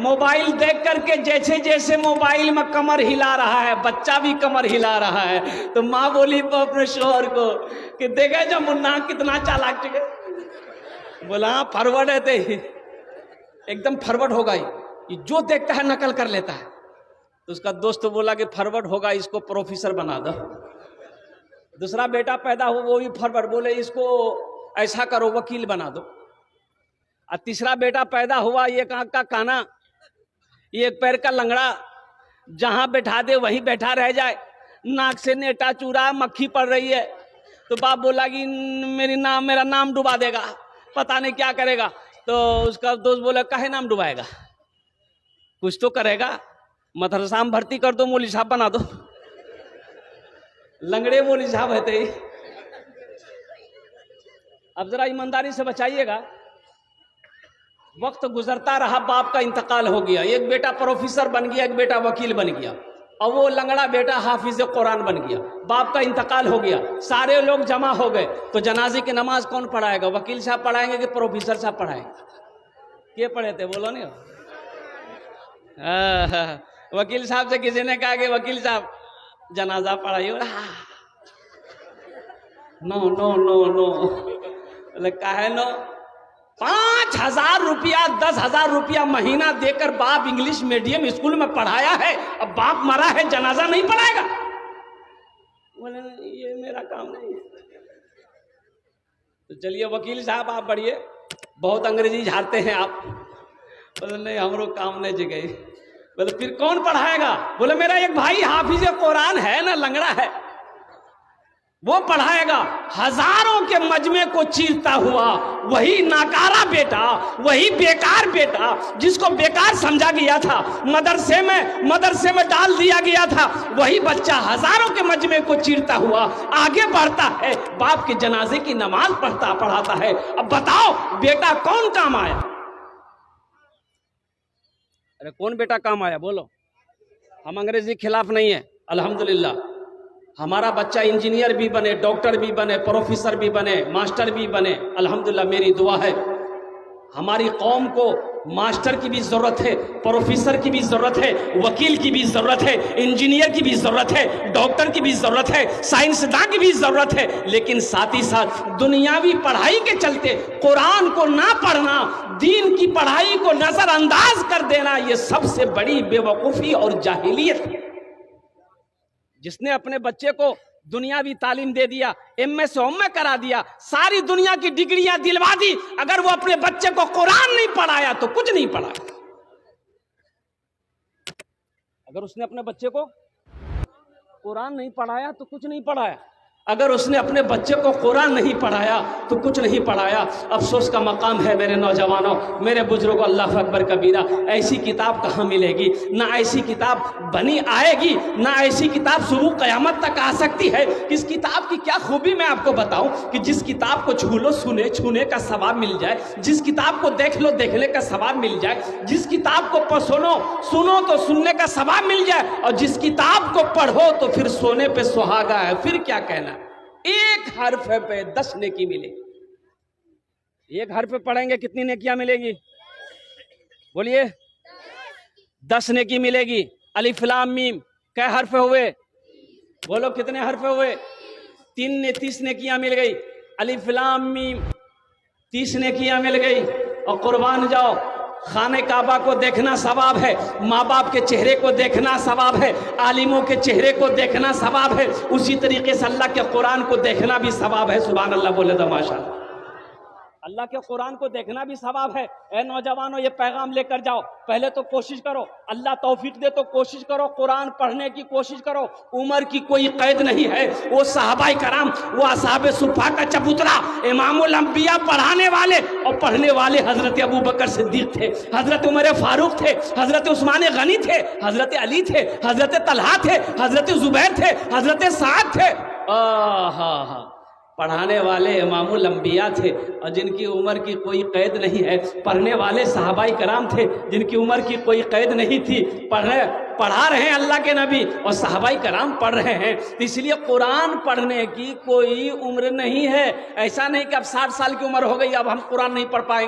Mobile دیکھ کر کے جیسے جیسے موبائل میں کمر ہلا رہا ہے بچہ بھی کمر ہلا رہا ہے، تو ماں بولی اپنے شوہر کو کہ دیکھا جو منا کتنا چالاک چکے، بولا ہاں فارورڈ ہے تے ایک دم فارورڈ ہوگا، یہ جو دیکھتا ہے نقل کر لیتا ہے۔ تو اس کا دوست بولا کہ فارورڈ ہوگا اس کو پروفیسر بنا دو۔ دوسرا بیٹا پیدا ہو وہ بھی فارورڈ، بولے اس کو ایسا کرو وکیل بنا دو۔ اور تیسرا بیٹا پیدا ہوا ایک آنکھ کا کانا ایک پیر کا لنگڑا، جہاں بیٹھا دے وہیں بیٹھا رہ جائے، ناک سے نیٹا چورا مکھی پڑ رہی ہے، تو باپ بولا کہ میرا نام ڈبا دے گا، پتہ نہیں کیا کرے گا۔ تو اس کا دوست بولا کہے نام ڈبائے گا، کچھ تو کرے گا، مدرسہ میں بھرتی کر دو، مولوی صاحب بنا دو۔ لنگڑے مولوی صاحب ہوتے ہی۔ اب ذرا ایمانداری سے بچائیے گا، وقت گزرتا رہا، باپ کا انتقال ہو گیا، ایک بیٹا پروفیسر بن گیا، ایک بیٹا وکیل بن گیا، اور وہ لنگڑا بیٹا حافظ قرآن بن گیا۔ باپ کا انتقال ہو گیا، سارے لوگ جمع ہو گئے، تو جنازے کی نماز کون پڑھائے گا؟ وکیل صاحب پڑھائیں گے کہ پروفیسر صاحب پڑھائیں گے؟ یہ پڑھے تھے بولو نہیں؟ وکیل صاحب سے کسی نے کہا کہ وکیل صاحب جنازہ پڑھائیے، نو نو نو نو، کہا نو 5,000 روپیہ 10,000 روپیہ مہینہ دے کر باپ انگلش میڈیم اسکول میں پڑھایا ہے، اب باپ مرا ہے جنازہ نہیں پڑھائے گا؟ بولے یہ میرا کام نہیں ہے۔ تو چلیے وکیل صاحب آپ بڑھیے، بہت انگریزی جھاڑتے ہیں آپ۔ بولے نہیں ہمارو کام نہیں جگہ۔ بولے پھر کون پڑھائے گا؟ بولے میرا ایک بھائی حافظ قرآن ہے نا، لنگڑا ہے، وہ پڑھائے گا۔ ہزاروں کے مجمع کو چیرتا ہوا وہی ناکارہ بیٹا، وہی بیکار بیٹا جس کو بیکار سمجھا گیا تھا، مدرسے میں ڈال دیا گیا تھا، وہی بچہ ہزاروں کے مجمع کو چیرتا ہوا آگے بڑھتا ہے، باپ کے جنازے کی نماز پڑھاتا ہے۔ اب بتاؤ بیٹا کون کام آیا؟ ارے کون بیٹا کام آیا بولو؟ ہم انگریزی خلاف نہیں ہیں، الحمدللہ ہمارا بچہ انجینئر بھی بنے، ڈاکٹر بھی بنے، پروفیسر بھی بنے، ماسٹر بھی بنے، الحمدللہ میری دعا ہے۔ ہماری قوم کو ماسٹر کی بھی ضرورت ہے، پروفیسر کی بھی ضرورت ہے، وکیل کی بھی ضرورت ہے، انجینئر کی بھی ضرورت ہے، ڈاکٹر کی بھی ضرورت ہے، سائنسداں کی بھی ضرورت ہے، لیکن ساتھ ہی ساتھ دنیاوی پڑھائی کے چلتے قرآن کو نہ پڑھنا، دین کی پڑھائی کو نظر انداز کر دینا، یہ سب سے بڑی بے وقوفی اور جاہلیت ہے۔ جس نے اپنے بچے کو دنیاوی تعلیم دے دیا، MS کرا دیا، ساری دنیا کی ڈگریاں دلوا دی، اگر وہ اپنے بچے کو قرآن نہیں پڑھایا تو کچھ نہیں پڑھایا۔ اگر اس نے اپنے بچے کو قرآن نہیں پڑھایا تو کچھ نہیں پڑھایا، اگر اس نے اپنے بچے کو قرآن نہیں پڑھایا تو کچھ نہیں پڑھایا۔ افسوس کا مقام ہے میرے نوجوانوں، میرے بزرگوں، اللہ اکبر کبیرہ، ایسی کتاب کہاں ملے گی؟ نہ ایسی کتاب بنی آئے گی، نہ ایسی کتاب شروع قیامت تک آ سکتی ہے۔ اس کتاب کی کیا خوبی میں آپ کو بتاؤں کہ جس کتاب کو چھو لو چھونے کا ثواب مل جائے، جس کتاب کو دیکھ لو دیکھنے کا ثواب مل جائے، جس کتاب کو سنو تو سننے کا ثواب مل جائے، اور جس کتاب کو پڑھو تو پھر سونے پہ سہاگا ہے، پھر کیا کہنا؟ ایک حرف پہ 10 نیکی ملے گی۔ ایک حرف پہ پڑھیں گے کتنی نیکیاں ملے گی؟ بولیے 10 نیکی ملے گی۔ الف لام میم کئے حرف ہوئے؟ بولو کتنے حرف ہوئے؟ 30 نیکیاں مل گئی۔ الف لام میم 30 نیکیاں مل گئی۔ اور قربان جاؤ، خانہ کعبہ کو دیکھنا ثواب ہے، ماں باپ کے چہرے کو دیکھنا ثواب ہے، عالموں کے چہرے کو دیکھنا ثواب ہے، اسی طریقے سے اللہ کے قرآن کو دیکھنا بھی ثواب ہے۔ سبحان اللہ بولے تو ماشاءاللہ۔ اللہ کے قرآن کو دیکھنا بھی ثواب ہے۔ اے نوجوانوں یہ پیغام لے کر جاؤ، پہلے تو کوشش کرو، اللہ توفیق دے تو کوشش کرو، قرآن پڑھنے کی کوشش کرو۔ عمر کی کوئی قید نہیں ہے، وہ صحابہ کرام، وہ اصحاب صفا کا چبوترا، امام الانبیاء پڑھانے والے اور پڑھنے والے حضرت ابوبکر صدیق تھے، حضرت عمر فاروق تھے، حضرت عثمان غنی تھے، حضرت علی تھے، حضرت طلحہ تھے، حضرت زبیر تھے، حضرت سعد تھے۔ پڑھانے والے امام الانبیاء تھے اور جن کی عمر کی کوئی قید نہیں ہے، پڑھنے والے صحابہ کرام تھے جن کی عمر کی کوئی قید نہیں تھی، پڑھا رہے ہیں اللہ کے نبی اور صحابہ کرام پڑھ رہے ہیں۔ اس لیے قرآن پڑھنے کی کوئی عمر نہیں ہے۔ ایسا نہیں کہ اب 60 سال کی عمر ہو گئی اب ہم قرآن نہیں پڑھ پائیں،